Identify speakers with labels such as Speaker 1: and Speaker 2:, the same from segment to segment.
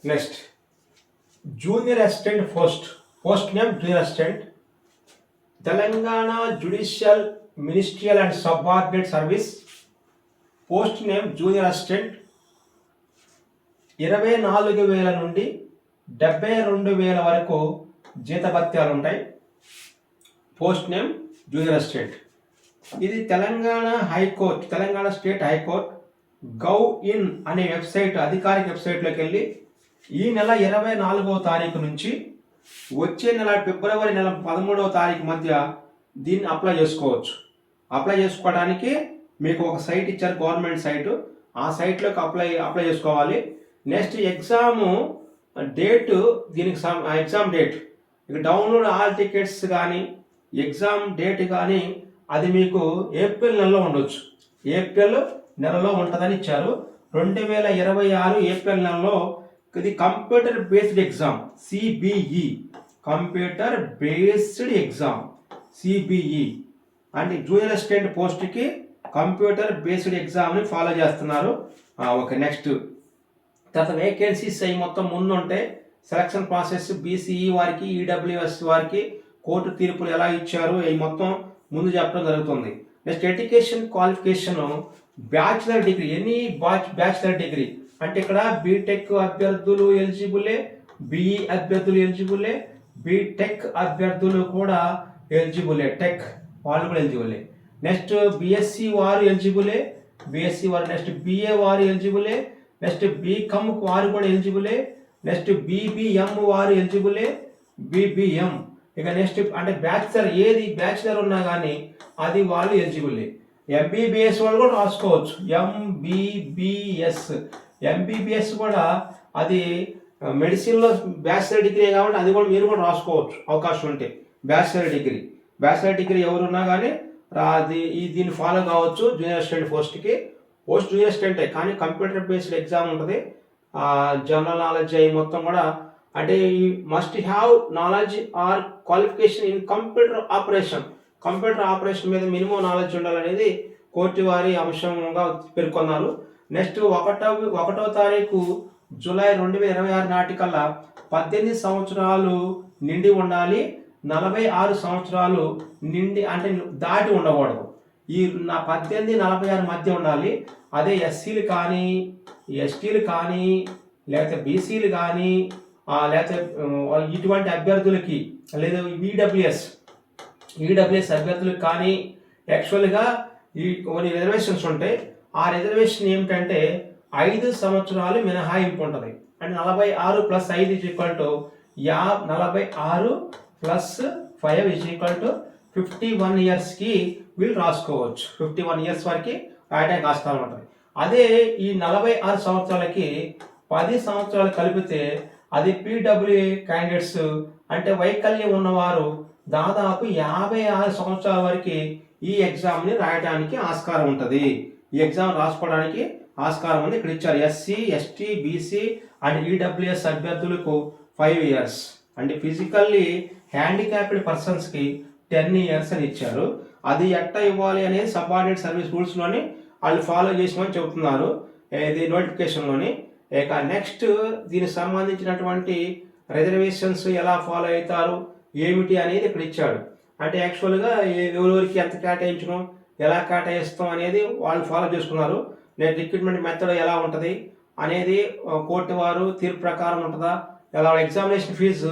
Speaker 1: Next junior assistant post name junior assistant, Telangana judicial ministerial and subordinate service, post name junior assistant. 24,000 నుండి 72,000 వరకు జీతభత్యాలు ఉంటాయి. Post name junior assistant. ఇది Telangana high court, Telangana state high court gov in అనే website, అధికారిక వెబ్సైట్లోకి వెళ్ళి ఈ నెల 24వ తారీఖు నుంచి వచ్చే నెల ఫిబ్రవరి నెల 13వ తారీఖు మధ్య దీన్ని అప్లై చేసుకోవచ్చు. అప్లై చేసుకోవడానికి మీకు ఒక సైట్ ఇచ్చారు, గవర్నమెంట్ సైటు. ఆ సైట్లోకి అప్లై చేసుకోవాలి. నెక్స్ట్ ఎగ్జాము డేటు, దీనికి ఎగ్జామ్ డేట్ ఇక డౌన్లోడ్ ఆల్ టికెట్స్ కానీ ఎగ్జామ్ డేట్ కానీ అది మీకు ఏప్రిల్ నెలలో ఉండొచ్చు. ఏప్రిల్ నెలలో ఉంటుందని ఇచ్చారు. 2026 ఏప్రిల్ నెలలో ఇది computer based exam CBE, computer based exam CBE అంటే జూనియర్ అసిస్టెంట్ పోస్ట్కి కంప్యూటర్ బేస్డ్ ఎగ్జామ్ని ఫాలో చేస్తున్నారు. ఓకే, నెక్స్ట్ తర్వాత వేకెన్సీస్ అవి మొత్తం ముందు ఉంటాయి. సెలక్షన్ ప్రాసెస్ బీసీఈ వారికి, ఈడబ్ల్యూఎస్ వారికి కోర్టు తీర్పులు ఎలా ఇచ్చారు అవి మొత్తం ముందు చెప్పడం జరుగుతుంది. Next education qualification bachelor degree, any bachelor degree అంటే ఇక్కడ బీటెక్ అభ్యర్థులు ఎలిజిబులే, బిఈ అభ్యర్థులు ఎలిజిబులే, బీటెక్ అభ్యర్థులు కూడా ఎలిజిబులే, టెక్ వాళ్ళు కూడా ఎలిజిబులే. నెక్స్ట్ బిఎస్సి వారు ఎలిజిబులే, బిఎస్సి వారు. నెక్స్ట్ బిఏ వారు ఎలిజిబులే, నెక్స్ట్ బీకామ్ వారు కూడా ఎలిజిబులే, నెక్స్ట్ బీబీఎం వారు ఎలిజిబులే, బీబీఎం. ఇక నెక్స్ట్ అంటే బ్యాచిలర్, ఏది బ్యాచిలర్ ఉన్నా కానీ అది వాళ్ళు ఎలిజిబులే. ఎంబీబీఎస్ వాళ్ళు కూడా రాసుకోవచ్చు, ఎంబీబీఎస్. ఎంబీబీఎస్ కూడా అది మెడిసిన్లో బ్యాచిలర్ డిగ్రీ కాబట్టి అది కూడా మీరు కూడా రాసుకోవచ్చు అవకాశం ఉంటే. బ్యాచిలర్ డిగ్రీ ఎవరున్నా కానీ దీన్ని ఫాలో కావచ్చు. జూనియర్ అసిస్టెంట్ పోస్ట్ జూనియర్ అసిస్టెంటే కానీ కంప్యూటర్ బేస్డ్ ఎగ్జామ్ ఉంటుంది. జనరల్ నాలెడ్జ్ అవి మొత్తం కూడా అంటే must have knowledge or qualification in computer operation మీద మినిమం నాలెడ్జ్ ఉండాలనేది కోర్టు వారి అంశంగా పేర్కొన్నారు. నెక్స్ట్ 1వ తారీఖు జూలై 2026 నాటికల్లా 18 సంవత్సరాలు నిండి ఉండాలి, 46 సంవత్సరాలు నిండి అంటే దాటి ఉండకూడదు. ఈ 18, 46 మధ్య ఉండాలి. అదే ఎస్సీలు కానీ, ఎస్టీలు కానీ, లేకపోతే బీసీలు కానీ, లేకపోతే ఇటువంటి అభ్యర్థులకి, లేదా ఈడబ్ల్యూఎస్ అభ్యర్థులకు కానీ యాక్చువల్గా ఈ కొన్ని రిజర్వేషన్స్ ఉంటాయి. ఆ రిజర్వేషన్ ఏమిటంటే 5 సంవత్సరాలు మినహాయింపు ఉంటుంది. అంటే 46 + 5 = 46 + 5 = 51 ఇయర్స్కి వీళ్ళు రాసుకోవచ్చు. 51 ఇయర్స్ వరకు రాయడానికి ఆస్కారం ఉంటుంది. అదే ఈ 46 సంవత్సరాలకి 10 సంవత్సరాలు కలిపితే అది పీడబ్ల్యూఏ క్యాండిడేట్స్ అంటే వైకల్యం ఉన్నవారు దాదాపు 56 సంవత్సరాల వరకు ఈ ఎగ్జామ్ని రాయడానికి ఆస్కారం ఉంటుంది. ఈ ఎగ్జామ్ రాసుకోవడానికి ఆస్కారం ఉంది. ఇక్కడ ఇచ్చారు SC, ST, BC and EWS అభ్యర్థులకు 5 ఇయర్స్, అంటే ఫిజికల్లీ హ్యాండిక్యాప్డ్ పర్సన్స్కి 10 ఇయర్స్ అని ఇచ్చారు. అది ఎట్లా ఇవ్వాలి అనేది సబార్డినేట్ సర్వీస్ రూల్స్లోని వాళ్ళు ఫాలో చేసిమని చెబుతున్నారు ఇది నోటిఫికేషన్లోని. ఇక నెక్స్ట్ దీనికి సంబంధించినటువంటి రిజర్వేషన్స్ ఎలా ఫాలో అవుతారు ఏమిటి అనేది ఇక్కడ ఇచ్చాడు. అంటే యాక్చువల్గా ఎవరెవరికి ఎంత కేటాయించడం, ఎలా కేటాయిస్తాం అనేది వాళ్ళు ఫాలో చేసుకున్నారు. నేను రిక్రూట్మెంట్ మెథడ్ ఎలా ఉంటుంది అనేది కోర్టు వారు తీర్పు ప్రకారం ఉంటుందా, ఎలా ఎగ్జామినేషన్ ఫీజు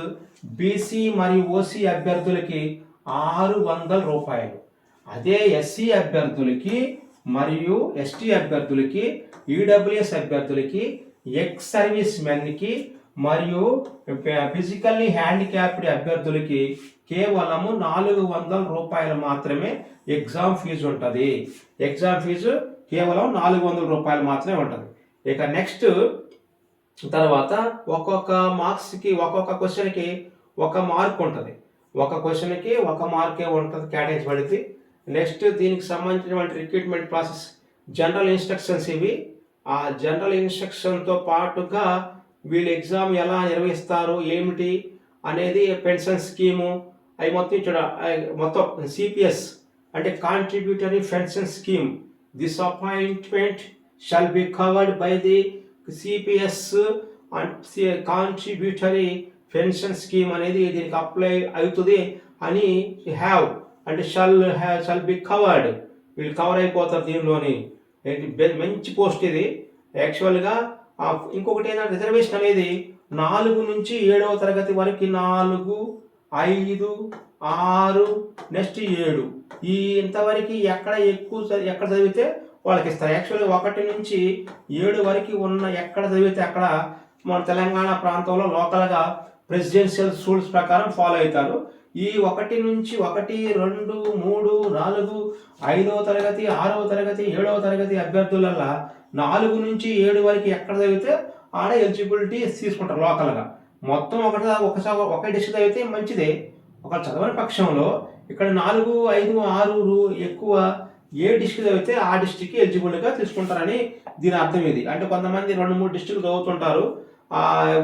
Speaker 1: బీసీ మరియు ఓసీ అభ్యర్థులకి 600 రూపాయలు. అదే ఎస్సీ అభ్యర్థులకి మరియు ఎస్టీ అభ్యర్థులకి, ఈడబ్ల్యూఎస్ అభ్యర్థులకి, ఎక్స్ సర్వీస్ మెన్కి మరియు ఫిజికల్లీ హ్యాండిక్యాప్డ్ అభ్యర్థులకి కేవలము 400 రూపాయలు మాత్రమే ఎగ్జామ్ ఫీజు ఉంటుంది. ఎగ్జామ్ ఫీజు కేవలం 400 రూపాయలు మాత్రమే ఉంటుంది. ఇక నెక్స్ట్ తర్వాత ఒక్కొక్క మార్క్స్కి, ఒక్కొక్క క్వశ్చన్కి 1 మార్క్ ఉంటుంది. ఒక క్వశ్చన్కి 1 మార్కే ఉంటుంది, కేటాయించబడింది. నెక్స్ట్ దీనికి సంబంధించినటువంటి రిక్రూట్మెంట్ ప్రాసెస్ జనరల్ ఇన్స్ట్రక్షన్స్ ఇవి. ఆ జనరల్ ఇన్స్ట్రక్షన్తో పాటుగా వీళ్ళు ఎగ్జామ్ ఎలా నిర్వహిస్తారు ఏమిటి అనేది పెన్షన్ స్కీము అవి మొత్తం ఇచ్చాడు. మొత్తం సిపిఎస్ అంటే contributory pension scheme, this appointment shall be covered by the CPS contributory pension scheme అనేది దీనికి అప్లై అవుతుంది అని హ్యావ్ అంటే షల్ బి కవర్డ్, వీళ్ళు కవర్ అయిపోతారు దీనిలోని. మంచి పోస్ట్ ఇది యాక్చువల్గా. ఇంకొకటి ఏంటంటే రిజర్వేషన్ అనేది 4 నుంచి 7వ తరగతి వరకు 4, 5, 6 నెక్స్ట్ 7 ఈ ఇంతవరకు ఎక్కడ చదివితే వాళ్ళకి ఇస్తారు. యాక్చువల్గా 1 నుంచి 7 వరకు ఉన్న ఎక్కడ చదివితే అక్కడ మన తెలంగాణ ప్రాంతంలో లోకల్గా ప్రెసిడెన్షియల్ రూల్స్ ప్రకారం ఫాలో అవుతారు. ఈ 1 నుంచి 1, 2, 3, 4, 5వ తరగతి, 6వ తరగతి, 7వ తరగతి అభ్యర్థులల్లా 4 నుంచి 7 వరకు ఎక్కడ చదివితే ఆడ ఎలిజిబిలిటీ తీసుకుంటారు లోకల్గా. మొత్తం ఒకే డిస్ట్రిక్ట్ చదివితే మంచిదే. ఒక చదవని పక్షంలో ఇక్కడ 4, 5, 6 ఎక్కువ ఏ డిస్ట్రిక్ట్ చదివితే ఆ డిస్ట్రిక్ట్కి ఎలిజిబుల్గా తీసుకుంటారని దీని అర్థం ఇది. అంటే కొంతమంది 2-3 డిస్ట్రిక్ట్లు చదువుతుంటారు.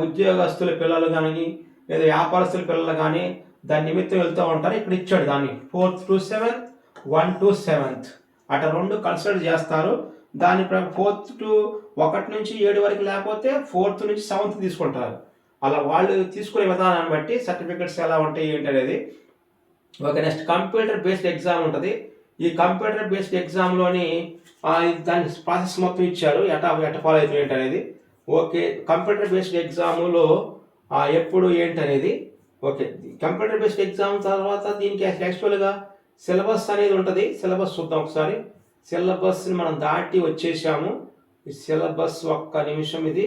Speaker 1: ఉద్యోగస్తుల పిల్లలు కానీ లేదా వ్యాపారస్తుల పిల్లలు కానీ దాని నిమిత్తం వెళ్తూ ఉంటారు. ఇక్కడ ఇచ్చాడు దాన్ని 4th to 7th, 1 to 7th అట్లా 2 కన్సిడర్ చేస్తారు. దాని 4th to 1 నుంచి 7 వరకు లేకపోతే 4th నుంచి 7th తీసుకుంటారు. అలా వాళ్ళు తీసుకునే విధానాన్ని బట్టి సర్టిఫికెట్స్ ఎలా ఉంటాయి ఏంటి అనేది. Okay, next computer based exam ఉంటుంది. ఈ కంప్యూటర్ బేస్డ్ ఎగ్జామ్లోని దాని ప్రాసెస్ మొత్తం ఇచ్చారు, ఎట్లా ఫాలో అవుతుంది ఏంటి అనేది. ఓకే, కంప్యూటర్ బేస్డ్ ఎగ్జామ్లో ఎప్పుడు ఏంటి అనేది. ఓకే, కంప్యూటర్ బేస్డ్ ఎగ్జామ్ తర్వాత దీనికి యాక్చువల్గా సిలబస్ అనేది ఉంటుంది. సిలబస్ చూద్దాం ఒకసారి. సిలబస్ని మనం దాటి వచ్చేసాము. ఈ సిలబస్ ఒక్క నిమిషం. ఇది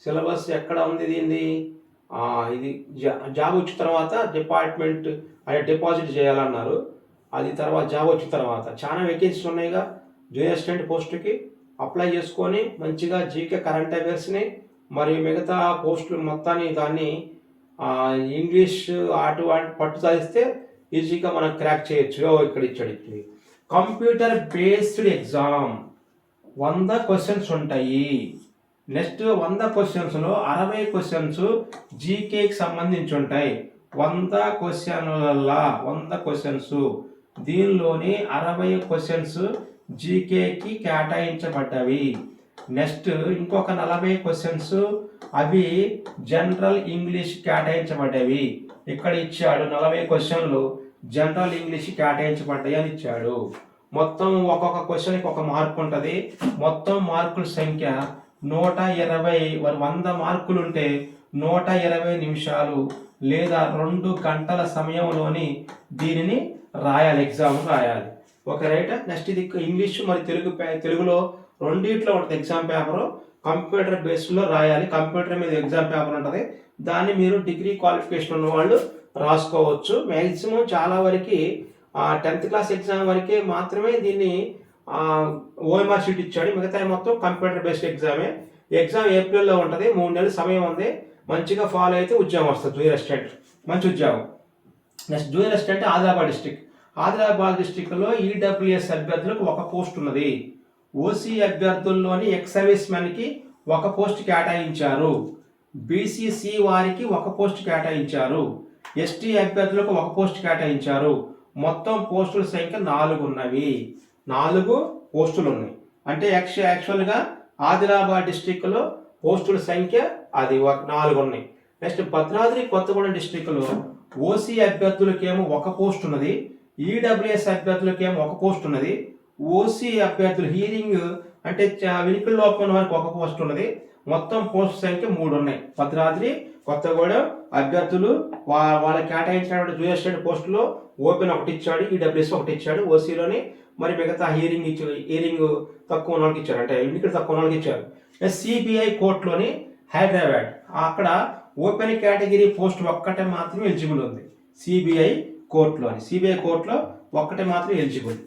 Speaker 1: సిలబస్ ఎక్కడ ఉంది దీనిది? ఇది జాబ్ వచ్చిన తర్వాత డిపార్ట్మెంట్ అంటే డిపాజిట్ చేయాలన్నారు. అది తర్వాత జాబ్ వచ్చిన తర్వాత చాలా వేకెన్సీస్ ఉన్నాయిగా. జూనియర్ అసిస్టెంట్ పోస్టుకి అప్లై చేసుకొని మంచిగా జీకే కరెంట్ అఫైర్స్ని మరియు మిగతా పోస్టులు మొత్తాన్ని దాన్ని ఇంగ్లీష్ అటు పట్టు సాధిస్తే ఈజీగా మనం క్రాక్ చేయొచ్చు. ఇక్కడ ఇచ్చాడు. కంప్యూటర్ బేస్డ్ ఎగ్జామ్ 100 క్వశ్చన్స్ ఉంటాయి. నెక్స్ట్ 100 క్వశ్చన్స్లో 60 క్వశ్చన్స్ జీకేకి సంబంధించి ఉంటాయి. 100 క్వశ్చన్స్ దీనిలోని 60 క్వశ్చన్స్ జీకేకి కేటాయించబడ్డవి. నెక్స్ట్ ఇంకొక 40 క్వశ్చన్స్ అవి జనరల్ ఇంగ్లీష్ కేటాయించబడ్డవి. ఇక్కడ ఇచ్చాడు 40 క్వశ్చన్లు జనరల్ ఇంగ్లీష్ కేటాయించబడ్డాయి అని ఇచ్చాడు. మొత్తం ఒక్కొక్క క్వశ్చన్కి ఒక మార్క్ ఉంటుంది. మొత్తం మార్కుల సంఖ్య 120. 100 మార్కులు ఉంటే 120 నిమిషాలు లేదా 2 గంటల సమయంలోని దీనిని రాయాలి, ఎగ్జామ్ రాయాలి. Okay right. నెక్స్ట్ ఇది ఇంగ్లీష్ మరి తెలుగులో రెండిట్లో ఉంటుంది ఎగ్జామ్ పేపరు. కంప్యూటర్ బేస్డ్లో రాయాలి. కంప్యూటర్ మీద ఎగ్జామ్ పేపర్ ఉంటుంది. దాన్ని మీరు డిగ్రీ క్వాలిఫికేషన్ ఉన్న వాళ్ళు రాసుకోవచ్చు. మ్యాక్సిమం చాలా వరకు 10th క్లాస్ ఎగ్జామ్ వరకే మాత్రమే దీన్ని ఓఎంఆర్ షీట్ ఇచ్చాడు. మిగతా మొత్తం కంప్యూటర్ బేస్డ్ ఎగ్జామే. ఎగ్జామ్ ఏప్రిల్లో ఉంటుంది. 3 నెలల సమయం ఉంది. మంచిగా ఫాలో అయితే ఉద్యోగం వస్తుంది. జూనియర్ అసిస్టెంట్ మంచి ఉద్యోగం. Next junior assistant Adilabad district. Adilabad డిస్ట్రిక్ట్లో ఈడబ్ల్యూఎస్ అభ్యర్థులకు 1 పోస్ట్ ఉన్నది. ఓసీ అభ్యర్థుల్లోని ఎక్స్ సర్వీస్ మెన్కి 1 పోస్ట్ కేటాయించారు. బీసీసీ వారికి 1 పోస్ట్ కేటాయించారు. ఎస్టీ అభ్యర్థులకు 1 పోస్ట్ కేటాయించారు. మొత్తం పోస్టుల సంఖ్య 4 ఉన్నవి. 4 పోస్టులు ఉన్నాయి. అంటే యాక్చువల్గా ఆదిలాబాద్ డిస్ట్రిక్ట్లో పోస్టుల సంఖ్య అది 4 ఉన్నాయి. నెక్స్ట్ భద్రాద్రి కొత్తగూడెం డిస్ట్రిక్ట్లో ఓసీ అభ్యర్థులకేమో 1 పోస్ట్ ఉన్నది. ఈడబ్ల్యూఎస్ అభ్యర్థులకేమో 1 పోస్ట్ ఉన్నది. ఓసీ అభ్యర్థులు హీరింగ్ అంటే వినికిడి లోపం వారికి 1 పోస్ట్ ఉన్నది. మొత్తం పోస్ట్ సంఖ్య 3 ఉన్నాయి. భద్రాద్రి కొత్తగూడెం అభ్యర్థులు వాళ్ళకి కేటాయించినటువంటి జూనియర్ అసిస్టెంట్ పోస్టులో ఓపెన్ 1 ఇచ్చాడు, ఈడబ్ల్యూఎస్ 1 ఇచ్చాడు. ఓసీలోని మరి మిగతా హీరింగ్ తక్కువ ఉన్న వాళ్ళకి ఇచ్చారు, అంటే వినికిడి తక్కువ ఉన్న వాళ్ళకి ఇచ్చారు. సిబిఐ కోర్టులోని హైదరాబాద్ అక్కడ ఓపెన్ కేటగిరీ పోస్ట్ 1 మాత్రమే ఎలిజిబుల్ ఉంది. సిబిఐ కోర్టులో 1 మాత్రం eligible.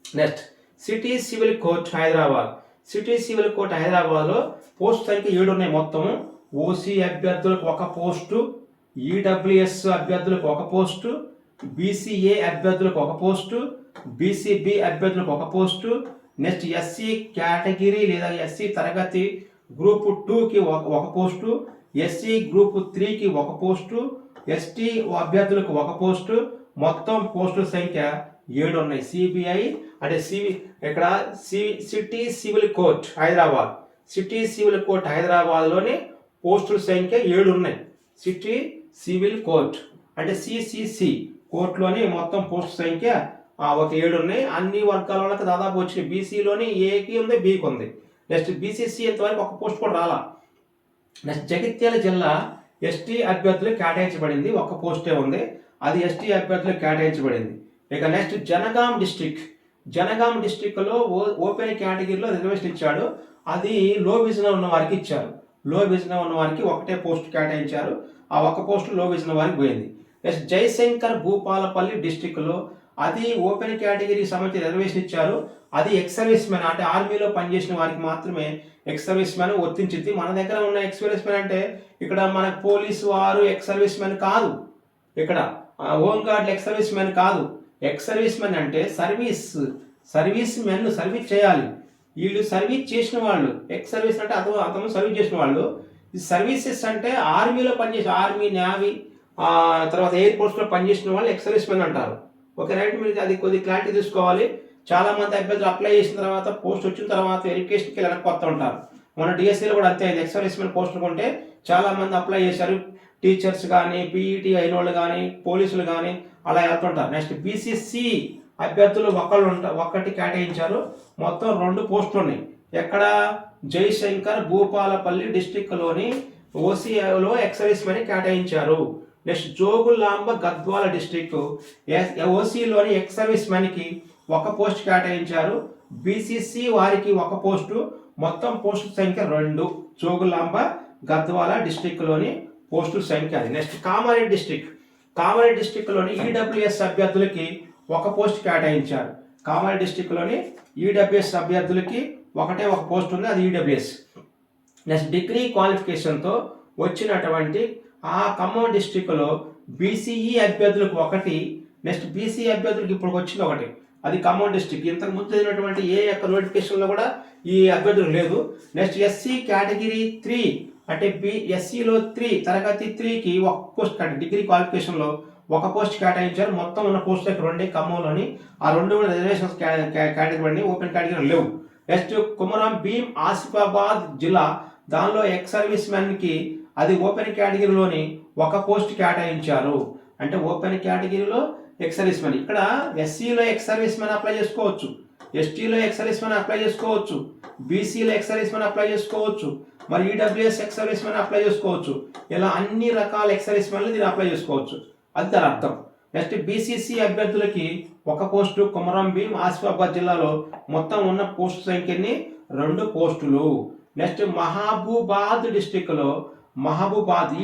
Speaker 1: Next city civil court Hyderabad. City civil court హైదరాబాద్లో పోస్ట్ సంఖ్య 7 ఉన్నాయి మొత్తం. ఓసీ అభ్యర్థులకు 1 పోస్టు, ఈడబ్ల్యూఎస్ అభ్యర్థులకు 1 పోస్టు, బీసీఏ అభ్యర్థులకు 1 పోస్టు, బీసీబీ అభ్యర్థులకు 1 పోస్టు. నెక్స్ట్ ఎస్సీ కేటగిరీ లేదా ఎస్సీ తరగతి గ్రూప్ 2కి 1 పోస్టు, ఎస్సీ గ్రూప్ 3కి 1 పోస్టు, ఎస్టీ అభ్యర్థులకు 1 పోస్టు. మొత్తం పోస్టుల సంఖ్య 7 ఉన్నాయి. సిబిఐ అంటే city civil court Hyderabad. City civil court హైదరాబాద్లోని పోస్టుల సంఖ్య 7 ఉన్నాయి. సిటీ సివిల్ కోర్ట్ అంటే సిసిసి కోర్టులోని మొత్తం పోస్టు సంఖ్య ఒక 7 ఉన్నాయి. అన్ని వర్గాల వాళ్ళకి దాదాపు వచ్చినాయి. బీసీలోని ఏకి ఉంది, బీకి ఉంది. నెక్స్ట్ బీసీసీ ఇంతవరకు ఒక పోస్ట్ కూడా రాలా. నెక్స్ట్ జగిత్యాల జిల్లా ఎస్టీ అభ్యర్థులకు కేటాయించబడింది, ఒక పోస్టే ఉంది, అది ఎస్టీ అభ్యర్థులకు కేటాయించబడింది. ఇక నెక్స్ట్ జనగాం డిస్టిక్లో ఓపెన్ కేటగిరీలో రిజర్వేషన్ ఇచ్చాడు, అది లో విజన్ ఉన్న వారికి ఇచ్చారు. లో విజన్ ఉన్న వారికి ఒకటే పోస్ట్ కేటాయించారు, ఆ ఒక్క పోస్ట్ లో విజన్ వారికి పోయింది. నెక్స్ట్ జయశంకర్ భూపాలపల్లి డిస్టిక్లో అది ఓపెన్ కేటగిరీకి సంబంధించి రిజర్వేషన్ ఇచ్చారు, అది ఎక్స్ సర్వీస్ మ్యాన్ అంటే ఆర్మీలో పనిచేసిన వారికి మాత్రమే ఎక్స్ సర్వీస్ మ్యాన్ వర్తించింది. మన దగ్గర ఉన్న ఎక్స్ సర్వీస్ మ్యాన్ అంటే ఇక్కడ మన పోలీసు వారు ఎక్స్ సర్వీస్ మ్యాన్ కాదు, ఇక్కడ హోంగార్డ్ ఎక్స్ సర్వీస్ మ్యాన్ కాదు. ఎక్స్ సర్వీస్ మ్యాన్ అంటే సర్వీస్ మెన్ సర్వీస్ చేయాలి, వీళ్ళు సర్వీస్ చేసిన వాళ్ళు. ఎక్స్ సర్వీస్ అంటే అతను సర్వీస్ చేసిన వాళ్ళు. ఈ సర్వీసెస్ అంటే ఆర్మీలో పనిచేసిన ఆర్మీ, నేవీ, తర్వాత ఎయిర్ ఫోర్స్లో పనిచేసిన వాళ్ళు ఎక్స్ సర్వీస్ మెన్ అంటారు. ఓకే రైట్, మీరు అది కొద్ది క్లారిటీ తీసుకోవాలి. చాలా మంది అభ్యర్థులు అప్లై చేసిన తర్వాత పోస్ట్ వచ్చిన తర్వాత వెరిఫికేషన్కి వెనక్కి వస్తూ ఉంటారు. మన డిఎస్సీలో కూడా అంతే, ఎక్స్ సర్వీస్ మెన్ పోస్టులు కొంటే చాలా మంది అప్లై చేశారు, టీచర్స్ కానీ, పీఈటీ అయిన వాళ్ళు కానీ, పోలీసులు కానీ అలా వెళ్తుంటారు. నెక్స్ట్ బీసీసీ అభ్యర్థులు ఒక్కటి కేటాయించారు, మొత్తం 2 పోస్టులు ఉన్నాయి. ఎక్కడ? జయశంకర్ భూపాలపల్లి డిస్టిక్లోని ఓసీలో ఎక్స్ సర్వీస్ మెన్ కేటాయించారు. నెక్స్ట్ జోగులాంబ గద్వాల డిస్టిక్ ఓసీలోని ఎక్స్ సర్వీస్ మెన్కి ఒక పోస్ట్ కేటాయించారు, బీసీసీ వారికి ఒక పోస్టు, మొత్తం పోస్టుల సంఖ్య 2. జోగులాంబ గద్వాల డిస్టిక్లోని పోస్టుల సంఖ్య అది. నెక్స్ట్ కామారెడ్డి డిస్టిక్లోని ఈడబ్ల్యూఎస్ అభ్యర్థులకి ఒక పోస్ట్ కేటాయించారు. కామారెడ్డి డిస్టిక్లోని ఈడబ్ల్యూఎస్ అభ్యర్థులకి ఒకటే ఒక పోస్ట్ ఉంది, అది ఈడబ్ల్యూఎస్. నెక్స్ట్ డిగ్రీ క్వాలిఫికేషన్తో వచ్చినటువంటి ఆ ఖమ్మం డిస్టిక్లో బీసీఈ అభ్యర్థులకు ఒకటి, నెక్స్ట్ బీసీ అభ్యర్థులకు ఇప్పుడు వచ్చింది ఒకటి, అది ఖమ్మం డిస్టిక్. ఇంతకు ముందు చదివినటువంటి ఏ యొక్క నోటిఫికేషన్లో కూడా ఈ అభ్యర్థులు లేదు. నెక్స్ట్ ఎస్సీ కేటగిరీ 3 అంటే ఎస్సీలో 3 తరగతి 3కి ఒక పోస్ట్ డిగ్రీ క్వాలిఫికేషన్లో ఒక పోస్ట్ కేటాయించారు. మొత్తం ఉన్న పోస్ట్ దగ్గర 2 ఖమ్మంలోని, ఆ 2 కూడా రిజర్వేషన్స్ కేటగిరీ ఓపెన్ కేటగిరీ లేవు. నెక్స్ట్ కుమరం భీం ఆసిఫాబాద్ జిల్లా, దానిలో ఎక్స్ సర్వీస్ మ్యాన్కి అది ఓపెన్ కేటగిరీలోని ఒక పోస్ట్ కేటాయించారు. అంటే ఓపెన్ కేటగిరీలో ఎక్స్ సర్వీస్ మ్యాన్, ఇక్కడ ఎస్సీలో ఎక్స్ సర్వీస్ మ్యాన్ అప్లై చేసుకోవచ్చు, ఎస్టీలో ఎక్స్ సర్వీస్ మ్యాన్ అప్లై చేసుకోవచ్చు, బీసీలో ఎక్స్ సర్వీస్ మ్యాన్ అప్లై చేసుకోవచ్చు, మరి EWS ex service man apply చేసుకోవచ్చు. ఇలా అన్ని రకాల ఎక్స్ సర్వీస్ మ్యాన్లు దీన్ని అప్లై చేసుకోవచ్చు, అది దాని అర్థం. నెక్స్ట్ బీసీసీ అభ్యర్థులకి ఒక పోస్టు కుమరం భీం ఆసిఫాబాద్ జిల్లాలో మొత్తం ఉన్న పోస్టు సంఖ్యని 2 పోస్టులు. నెక్స్ట్ మహబూబాద్ డిస్టిక్లో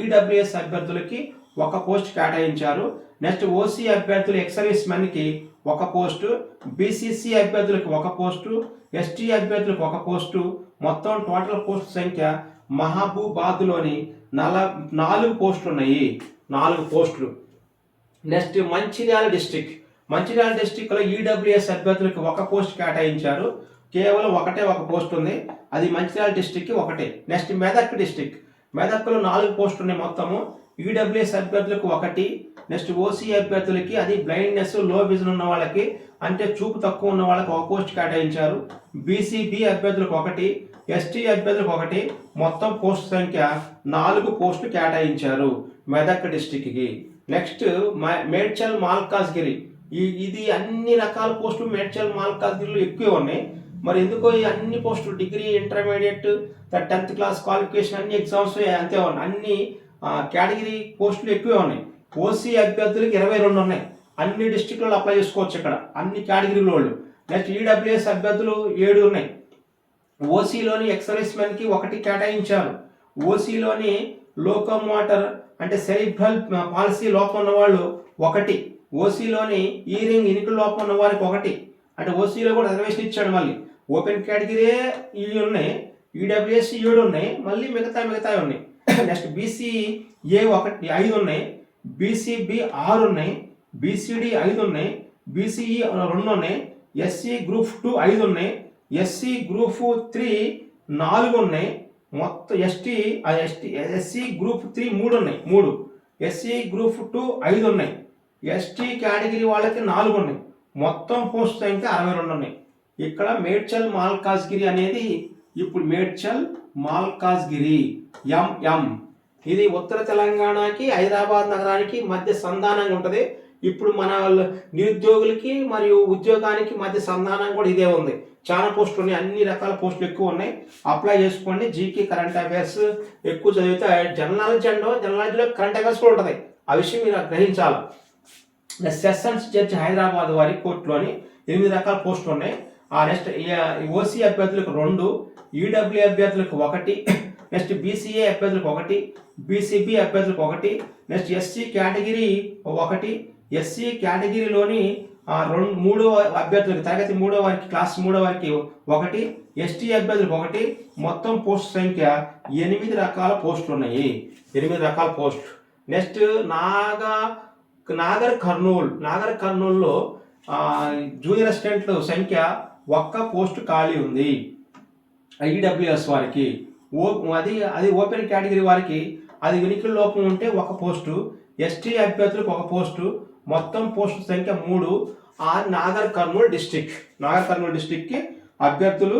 Speaker 1: ఈడబ్ల్యూఎస్ అభ్యర్థులకి ఒక పోస్ట్ కేటాయించారు. నెక్స్ట్ ఓసీ అభ్యర్థులు ఎక్స్ సర్వీస్ మెన్కి ఒక పోస్టు, బీసీసీ అభ్యర్థులకు ఒక పోస్టు, ఎస్టీ అభ్యర్థులకు ఒక పోస్టు, మొత్తం టోటల్ పోస్ట్ సంఖ్య మహబూబాద్లోని 4 పోస్టులు ఉన్నాయి, 4 పోస్టులు. నెక్స్ట్ మంచిర్యాల డిస్టిక్లో ఈడబ్ల్యూఎస్ అభ్యర్థులకు ఒక పోస్ట్ కేటాయించారు, కేవలం ఒక పోస్ట్ ఉంది, అది మంచిర్యాల డిస్టిక్కి ఒకటే. నెక్స్ట్ మెదక్లో 4 పోస్టులు ఉన్నాయి మొత్తము, ఈడబ్ల్యూఎస్ అభ్యర్థులకు ఒకటి, నెక్స్ట్ ఓసీ అభ్యర్థులకి అది బ్లైండ్నెస్ లో విజన్ ఉన్న వాళ్ళకి అంటే చూపు తక్కువ ఉన్న వాళ్ళకి ఒక పోస్ట్ కేటాయించారు, బీసీబీ అభ్యర్థులకు ఒకటి, ఎస్టీ అభ్యర్థులకు ఒకటి, మొత్తం పోస్ట్ సంఖ్య 4 పోస్టులు కేటాయించారు మెదక్ డిస్టిక్కి. నెక్స్ట్ మేడ్చల్ మాల్కాజ్గిరి, ఇది అన్ని రకాల పోస్టులు మేడ్చల్ మాల్కాజ్గిరిలో ఎక్కువ ఉన్నాయి. మరి ఎందుకో ఈ అన్ని పోస్టులు degree, intermediate, 10th class qualification అన్ని ఎగ్జామ్స్ అంతే ఉన్నాయి, అన్ని కేటగిరీ పోస్టులు ఎక్కువే ఉన్నాయి. ఓసీ అభ్యర్థులకు 22 ఉన్నాయి, అన్ని డిస్ట్రిక్ట్లో అప్లై చేసుకోవచ్చు ఇక్కడ, అన్ని కేటగిరీలో వాళ్ళు. నెక్స్ట్ ఈడబ్ల్యూఎస్ అభ్యర్థులు 7 ఉన్నాయి. ఓసీలోని ఎక్స్ సర్వీస్ మెన్కి ఒకటి కేటాయించారు, ఓసీలోని లోకోమోటర్ అంటే సెరిబ్రల్ పాలసీ లోపం ఉన్న వాళ్ళు ఒకటి, ఓసీలోని ఈరింగ్ ఇనికల్ లోపం ఉన్న వారికి ఒకటి, అంటే ఓసీలో కూడా రిజర్వేషన్ ఇచ్చాడు. మళ్ళీ ఓపెన్ కేటగిరీ ఇవి ఉన్నాయి, ఈడబ్ల్యూఎస్ 7 ఉన్నాయి, మళ్ళీ మిగతా ఉన్నాయి. నెక్స్ట్ బీసీఏ 5 ఉన్నాయి, బీసీబీ 6 ఉన్నాయి, బీసీడీ 5 ఉన్నాయి, బీసీఈ 2 ఉన్నాయి, ఎస్సీ గ్రూప్ 2 5 ఉన్నాయి, ఎస్సీ గ్రూప్ 3 4 ఉన్నాయి, మొత్తం ఎస్సీ గ్రూప్ 3 3 ఉన్నాయి, 3, ఎస్సీ గ్రూప్ 2 5 ఉన్నాయి, ఎస్టీ కేటగిరీ వాళ్ళకి 4 ఉన్నాయి, మొత్తం పోస్ట్ సంఖ్య 62 ఉన్నాయి. ఇక్కడ మేడ్చల్ మాల్కాజ్గిరి అనేది ఇప్పుడు మేడ్చల్ మల్కాజ్గిరి ఎంఎం. ఇది ఉత్తర తెలంగాణకి హైదరాబాద్ నగరానికి మధ్య సంధానంగా ఉంటుంది. ఇప్పుడు మన నిరుద్యోగులకి మరియు ఉద్యోగానికి మధ్య సంధానం కూడా ఇదే ఉంది. చాలా పోస్టులు ఉన్నాయి, అన్ని రకాల పోస్టులు ఎక్కువ ఉన్నాయి. అప్లై చేసుకోండి. జీకే కరెంట్ అఫైర్స్ ఎక్కువ చదివితే జనరల్ నాలెడ్జ్లో కరెంట్ అఫైర్స్ కూడా ఉంటుంది. ఆ విషయం మీరు గ్రహించాలి. సెషన్స్ జడ్జి హైదరాబాద్ వారి కోర్టులోని 8 రకాల పోస్టులు ఉన్నాయి. నెక్స్ట్ ఓసీ అభ్యర్థులకు 2, ఈడబ్ల్యూ అభ్యర్థులకు 1, నెక్స్ట్ బీసీఏ అభ్యర్థులకు 1, బీసీబీ అభ్యర్థులకు 1, నెక్స్ట్ ఎస్సీ కేటగిరీ 1, ఎస్సీ కేటగిరీలోని 3 అభ్యర్థులకు తరగతి 3 వారికి క్లాస్ 3 వారికి 1, ఎస్టీ అభ్యర్థులకు 1. మొత్తం పోస్ట్ సంఖ్య 8 రకాల పోస్టులు ఉన్నాయి. 8 రకాల పోస్టులు. నెక్స్ట్ నాగర్ కర్నూల్లో జూనియర్ అసిస్టెంట్ల సంఖ్య 1 పోస్టు ఖాళీ ఉంది ఈడబ్ల్యూఎస్ వారికి. అది ఓపెన్ కేటగిరీ వారికి అది వినికిడి లోపం ఉంటే 1 పోస్టు, ఎస్టీ అభ్యర్థులకు 1 పోస్టు. మొత్తం పోస్టు సంఖ్య 3. నాగర్ కర్నూలు డిస్టిక్కి అభ్యర్థులు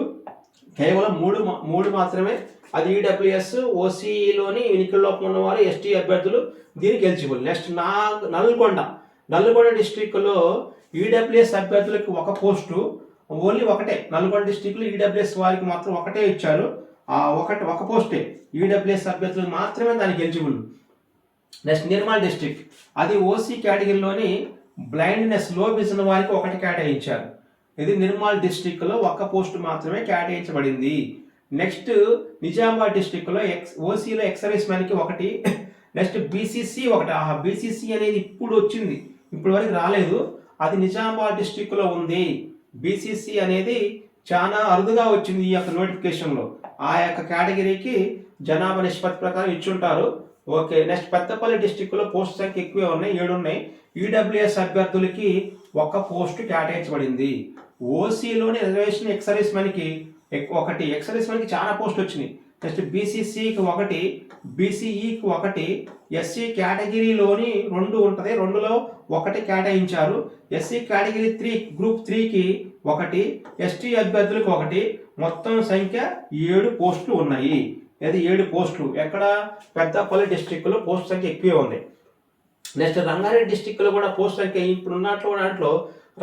Speaker 1: కేవలం 3 మాత్రమే. అది ఈడబ్ల్యూఎస్ ఓసీలోని వినికిడి లోపం ఉన్నవారు ఎస్టీ అభ్యర్థులు దీనికి ఎలిజిబుల్. నెక్స్ట్ నల్గొండ డిస్టిక్లో ఈడబ్ల్యూఎస్ అభ్యర్థులకు 1 పోస్టు, ఓన్లీ 1. నల్గొండ డిస్టిక్లో ఈడబ్ల్యూఎస్ వారికి మాత్రం 1 ఇచ్చారు. ఒక పోస్టే ఈడబ్ల్యూఎస్ అభ్యర్థులు మాత్రమే దానికి ఎలిజిబుల్. నెక్స్ట్ నిర్మల్ డిస్టిక్, అది ఓసీ కేటగిరీలోని బ్లైండ్నెస్ లో విజన్ వారికి 1 కేటాయించారు. ఇది నిర్మల్ డిస్టిక్లో 1 పోస్టు మాత్రమే కేటాయించబడింది. నెక్స్ట్ నిజామాబాద్ డిస్టిక్లో ఓసీలో ఎక్స్ సర్వీస్ మ్యాన్కి 1. Next BCC 1. బీసీసీ అనేది ఇప్పుడు వచ్చింది, ఇప్పుడు వరకు రాలేదు. అది నిజామాబాద్ డిస్టిక్లో ఉంది. బీసీసీ అనేది చాలా అరుదుగా వచ్చింది ఈ యొక్క నోటిఫికేషన్లో. ఆ యొక్క కేటగిరీకి జనాభా నిష్పత్తి ప్రకారం ఇచ్చుంటారు. ఓకే. నెక్స్ట్ పెద్దపల్లి డిస్టిక్లో పోస్ట్ సంఖ్య ఎక్కువే ఉన్నాయి, 7 ఉన్నాయి. ఈడబ్ల్యూఎస్ అభ్యర్థులకి 1 పోస్టు కేటాయించబడింది. ఓసీలోని రిజర్వేషన్ ఎక్స్ సర్వీస్ మ్యాన్కి 1. ఎక్స్ సర్వీస్ మ్యాన్కి చాలా పోస్టులు వచ్చినాయి. నెక్స్ట్ బీసీసీకి 1, బీసీఈకి 1, ఎస్సీ కేటగిరీలోని 2 ఉంటుంది, 2లో 1 కేటాయించారు. ఎస్సీ కేటగిరీ 3 గ్రూప్ 3కి 1, ఎస్టీ అభ్యర్థులకు 1. మొత్తం సంఖ్య 7 పోస్టులు ఉన్నాయి. అది 7 పోస్టులు. ఎక్కడ? పెద్దపల్లి డిస్టిక్లో పోస్ట్ సంఖ్య ఎక్కువే ఉంది. నెక్స్ట్ రంగారెడ్డి డిస్టిక్లో కూడా పోస్ట్ సంఖ్య ఇప్పుడు ఉన్నట్లు దాంట్లో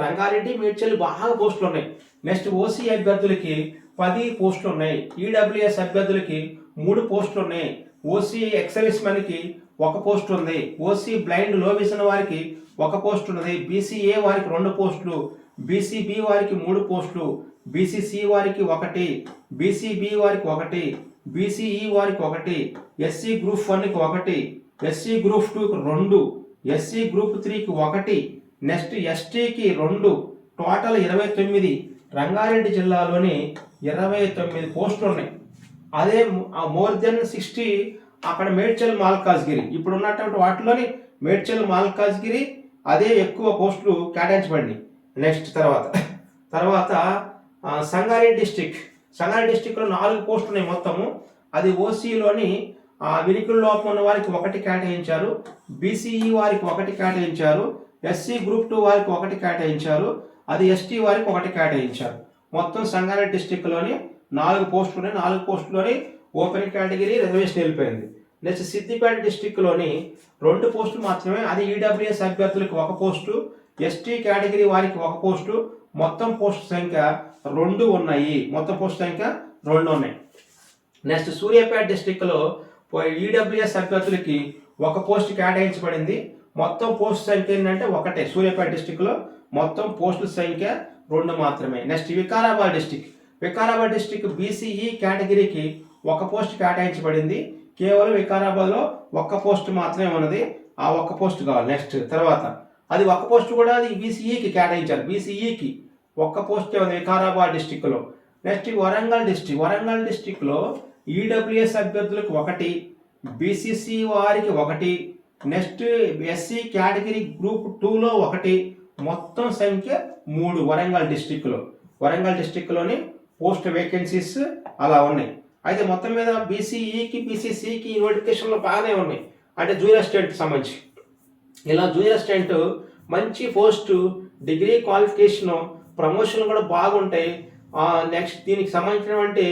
Speaker 1: రంగారెడ్డి మేడ్చల్ బాగా పోస్టులు ఉన్నాయి. నెక్స్ట్ ఓసీ అభ్యర్థులకి 10 పోస్టులు ఉన్నాయి. ఈడబ్ల్యూఎస్ అభ్యర్థులకి 3 పోస్టులు ఉన్నాయి. ఓసీ ఎక్స్ సర్వీస్ మ్యాన్కి 1 పోస్టు ఉంది. ఓసీ బ్లైండ్ లో విజన్ వారికి 1 పోస్టు ఉన్నది. బీసీఏ వారికి 2 పోస్టులు, బీసీబీ వారికి 3 పోస్టులు, బీసీసీ వారికి 1, బీసీబీ వారికి 1, బీసీఈ వారికి 1, ఎస్సీ గ్రూప్ 1కి 1, ఎస్సీ గ్రూప్ 2కి 2, ఎస్సీ గ్రూప్ 3కి 1, నెక్స్ట్ ఎస్టీకి 2. టోటల్ 29. రంగారెడ్డి జిల్లాలోని 29 పోస్టులు ఉన్నాయి. అదే మోర్ దెన్ 60 అక్కడ మేడ్చల్ మల్కాజ్గిరి. ఇప్పుడు ఉన్నటువంటి వాటిలోని మేడ్చల్ మల్కాజ్గిరి అదే ఎక్కువ పోస్టులు కేటాయించబడినాయి. నెక్స్ట్ తర్వాత సంగారెడ్డి డిస్టిక్లో 4 పోస్టులు ఉన్నాయి మొత్తము. అది ఓసీలోని వినికిడి లోపం ఉన్న వారికి 1 కేటాయించారు. బీసీఈ వారికి 1 కేటాయించారు. ఎస్సీ గ్రూప్ 2 వారికి 1 కేటాయించారు. అది ఎస్టీ వారికి 1 కేటాయించారు. మొత్తం సంగారెడ్డి డిస్టిక్లోని 4 పోస్టులు ఉన్నాయి. 4 పోస్టులోని ఓపెన్ కేటగిరీ రిజర్వేషన్ వెళ్ళిపోయింది. నెక్స్ట్ సిద్దిపేట డిస్టిక్లోని 2 పోస్టులు మాత్రమే. అది ఈడబ్ల్యూఎస్ అభ్యర్థులకు 1 పోస్టు, ఎస్టీ కేటగిరీ వారికి 1 పోస్టు. మొత్తం పోస్టు సంఖ్య 2 ఉన్నాయి. నెక్స్ట్ సూర్యాపేట డిస్టిక్లో ఈడబ్ల్యూఎస్ అభ్యర్థులకి 1 పోస్టు కేటాయించబడింది. మొత్తం పోస్టు సంఖ్య ఏంటంటే 1. సూర్యాపేట డిస్టిక్లో మొత్తం పోస్టుల సంఖ్య 2 మాత్రమే. నెక్స్ట్ వికారాబాద్ డిస్టిక్ బీసీఈ కేటగిరీకి 1 పోస్టు కేటాయించబడింది. కేవలం వికారాబాద్లో 1 పోస్టు మాత్రమే ఉన్నది. ఆ 1 పోస్టు కావాలి. నెక్స్ట్ తర్వాత అది 1 పోస్టు కూడా అది బీసీఈకి కేటాయించారు. బీసీఈకి 1 పోస్టే ఉంది వికారాబాద్ డిస్టిక్లో. నెక్స్ట్ వరంగల్ డిస్టిక్లో ఈడబ్ల్యూఎస్ అభ్యర్థులకు 1, బీసీసీ వారికి 1, నెక్స్ట్ ఎస్సీ కేటగిరీ గ్రూప్ 2లో 1. మొత్తం సంఖ్య 3 వరంగల్ డిస్టిక్లోని పోస్ట్ వేకెన్సీస్ అలా ఉన్నాయి. అయితే మొత్తం మీద బీసీఈకి బీసీసీకి నోటిఫికేషన్లో బాగానే ఉన్నాయి. అంటే జూనియర్ అసిస్టెంట్కి సంబంధించి ఇలా జూనియర్ అసిస్టెంట్ మంచి పోస్టు, డిగ్రీ క్వాలిఫికేషను, ప్రమోషన్లు కూడా బాగుంటాయి. నెక్స్ట్ దీనికి సంబంధించినటువంటి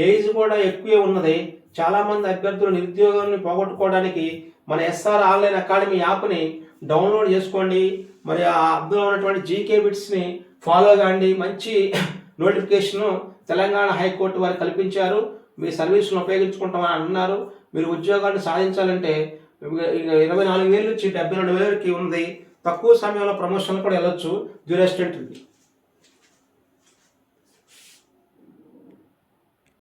Speaker 1: ఏజ్ కూడా ఎక్కువే ఉన్నది. చాలామంది అభ్యర్థులు నిరుద్యోగాన్ని పోగొట్టుకోవడానికి మన ఎస్ఆర్ ఆన్లైన్ అకాడమీ యాప్ని డౌన్లోడ్ చేసుకోండి. మరి ఆ అందులో ఉన్నటువంటి జీకే బిట్స్ని ఫాలో కాండి. మంచి నోటిఫికేషను తెలంగాణ హైకోర్టు వారు కల్పించారు. మీ సర్వీసులను ఉపయోగించుకుంటామని అన్నారు. మీరు ఉద్యోగాన్ని సాధించాలంటే 24,000 నుంచి 72,000 ఉంది. తక్కువ సమయంలో ప్రమోషన్ కూడా వెళ్ళొచ్చు జూనియర్ అసిస్టెంట్కి.